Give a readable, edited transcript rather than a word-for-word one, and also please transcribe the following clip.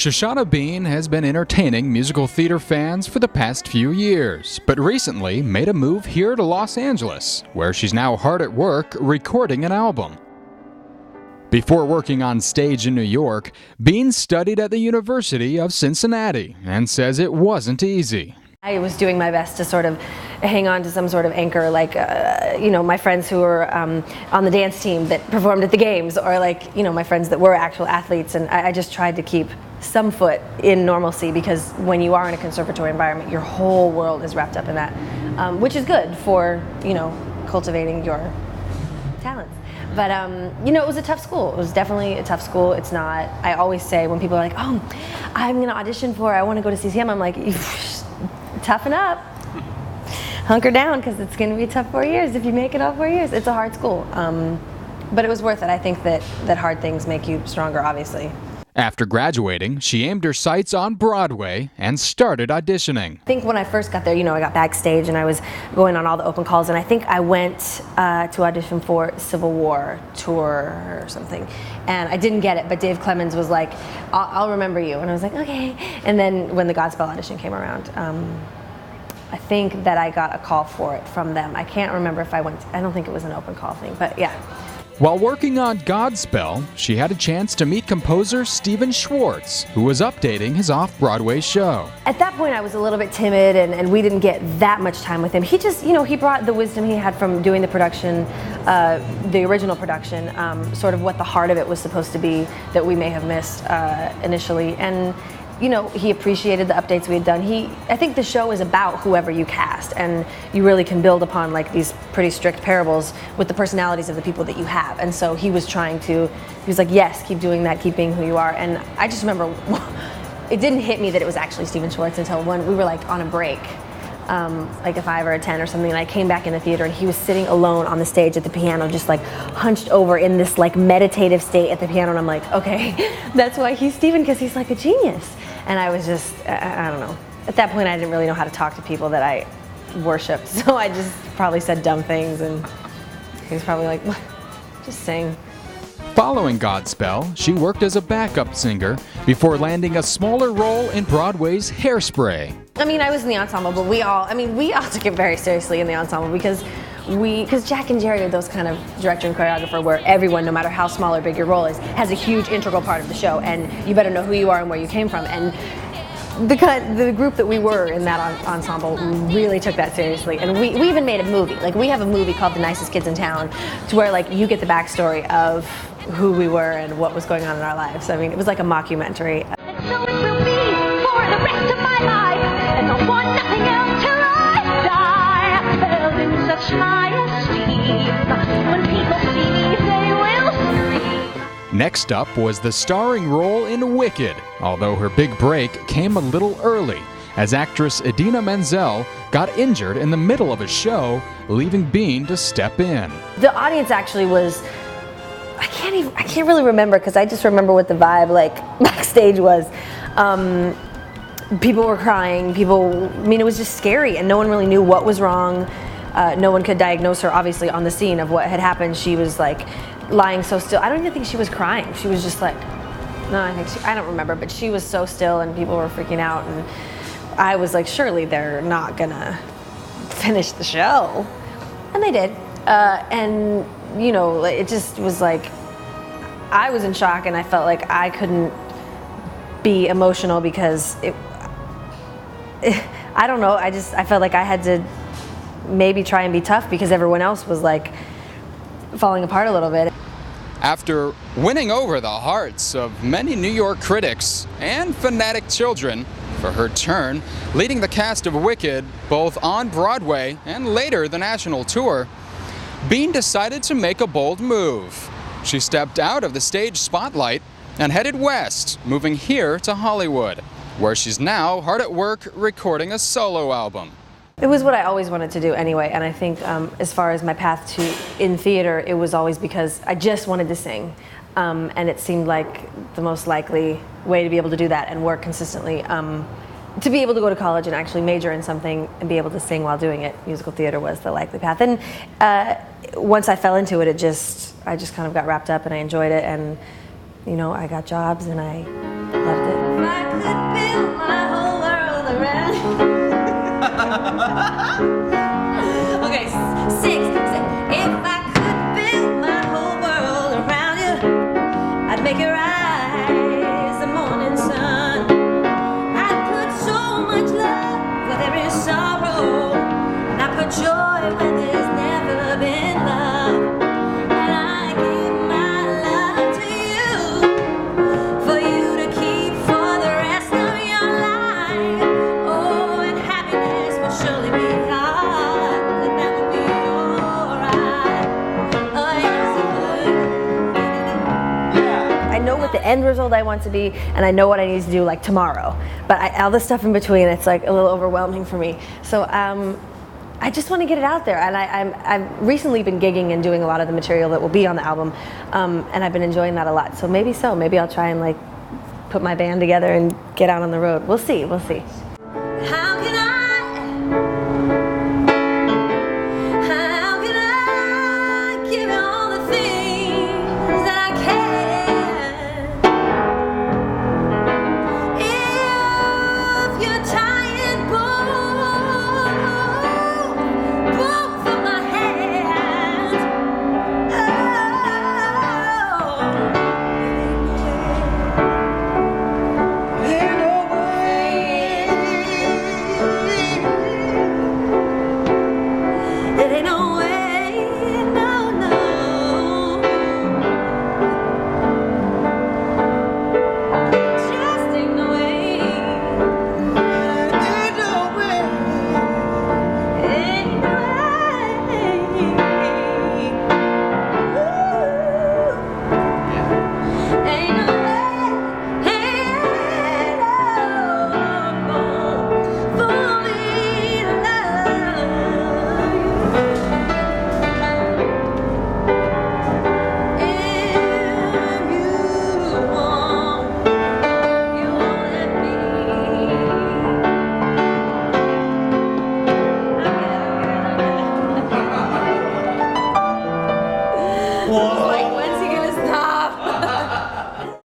Shoshana Bean has been entertaining musical theater fans for the past few years, but recently made a move here to Los Angeles, where she's now hard at work recording an album. Before working on stage in New York, Bean studied at the University of Cincinnati and says it wasn't easy. I was doing my best to sort of hang on to some sort of anchor, like, my friends who were on the dance team that performed at the games, or like, my friends that were actual athletes, and I just tried to keep some foot in normalcy, because when you are in a conservatory environment, your whole world is wrapped up in that, which is good for, cultivating your talents. But, it was a tough school. It was definitely a tough school. It's not, I always say when people are like, oh, I'm going to audition for, I want to go to CCM, I'm like, toughen up. Hunker down, because it's going to be a tough 4 years if you make it all 4 years. It's a hard school. But it was worth it. I think that hard things make you stronger, obviously. After graduating, she aimed her sights on Broadway and started auditioning. I think when I first got there, I got backstage and I was going on all the open calls, and I think I went to audition for Civil War tour or something, and I didn't get it, but Dave Clemens was like, I'll remember you, and I was like, okay. And then when the Godspell audition came around, I think that I got a call for it from them. I can't remember if I went, I don't think it was an open call thing, but yeah. While working on Godspell, she had a chance to meet composer Stephen Schwartz, who was updating his off-Broadway show. At that point, I was a little bit timid, and we didn't get that much time with him. He just, he brought the wisdom he had from doing the production, the original production, sort of what the heart of it was supposed to be that we may have missed initially. And he appreciated the updates we had done. I think the show is about whoever you cast, and you really can build upon like these pretty strict parables with the personalities of the people that you have. And so he was like, yes, keep doing that, keep being who you are. And I just remember, it didn't hit me that it was actually Stephen Schwartz until when we were like on a break, like a 5 or a 10 or something, and I came back in the theater and he was sitting alone on the stage at the piano, just like hunched over in this like meditative state at the piano, and I'm like, okay, that's why he's Stephen, because he's like a genius. And I was just, I don't know. At that point, I didn't really know how to talk to people that I worshipped, so I just probably said dumb things, and he was probably like, just sing. Following Godspell, she worked as a backup singer before landing a smaller role in Broadway's Hairspray. I was in the ensemble, but we all took it very seriously in the ensemble, because Jack and Jerry are those kind of director and choreographer where everyone, no matter how small or big your role is, has a huge integral part of the show, and you better know who you are and where you came from. And the group that we were in that ensemble really took that seriously, and we even made a movie. Like, we have a movie called The Nicest Kids in Town, to where like you get the backstory of who we were and what was going on in our lives. It was like a mockumentary. And so it will be for the rest of my life, and I want nothing else till I die. Held in such high esteem, when people see me they will scream. Next up was the starring role in Wicked, although her big break came a little early, as actress Idina Menzel got injured in the middle of a show, leaving Bean to step in. The audience actually was, I can't really remember, because I just remember what the vibe like backstage was. People were crying, it was just scary, and no one really knew what was wrong. No one could diagnose her, obviously, on the scene of what had happened. She was like lying so still. I don't even think she was crying. She was just like, I don't remember, but she was so still, and people were freaking out, and I was like, surely they're not gonna finish the show. And they did. And it just was like, I was in shock, and I felt like I couldn't be emotional, because I don't know, I felt like I had to maybe try and be tough, because everyone else was like falling apart a little bit. After winning over the hearts of many New York critics and fanatic children for her turn, leading the cast of Wicked both on Broadway and later the national tour, Bean decided to make a bold move. She stepped out of the stage spotlight and headed west, moving here to Hollywood, where she's now hard at work recording a solo album. It was what I always wanted to do anyway, and I think as far as my path in theater, it was always because I just wanted to sing, and it seemed like the most likely way to be able to do that and work consistently. To be able to go to college and actually major in something and be able to sing while doing it, musical theater was the likely path. And once I fell into it, I just kind of got wrapped up, and I enjoyed it, and I got jobs, and I loved it. I could build my whole world around you. Okay, six. If I could build my whole world around you, I'd make it rise the morning sun. I'd put so much love where there is sorrow, and I put joy where there's never been love. And I give my love to you, for you to keep for the rest of your life. Oh, and happiness will surely be ours, and that would be alright. Oh, yes, it would. I know what the end result I want to be, and I know what I need to do like tomorrow. But all the stuff in between, it's like a little overwhelming for me. So I just want to get it out there, and I've recently been gigging and doing a lot of the material that will be on the album, and I've been enjoying that a lot. So maybe I'll try and like put my band together and get out on the road. We'll see. How can I give you all the things that I can? If you're tired, both of my hands. Ain't no way. It ain't no way, no. Just ain't no way. Ain't no way. Ain't no way. Ooh. Ain't no way. Ain't no for me to love you. If you won't let me. Like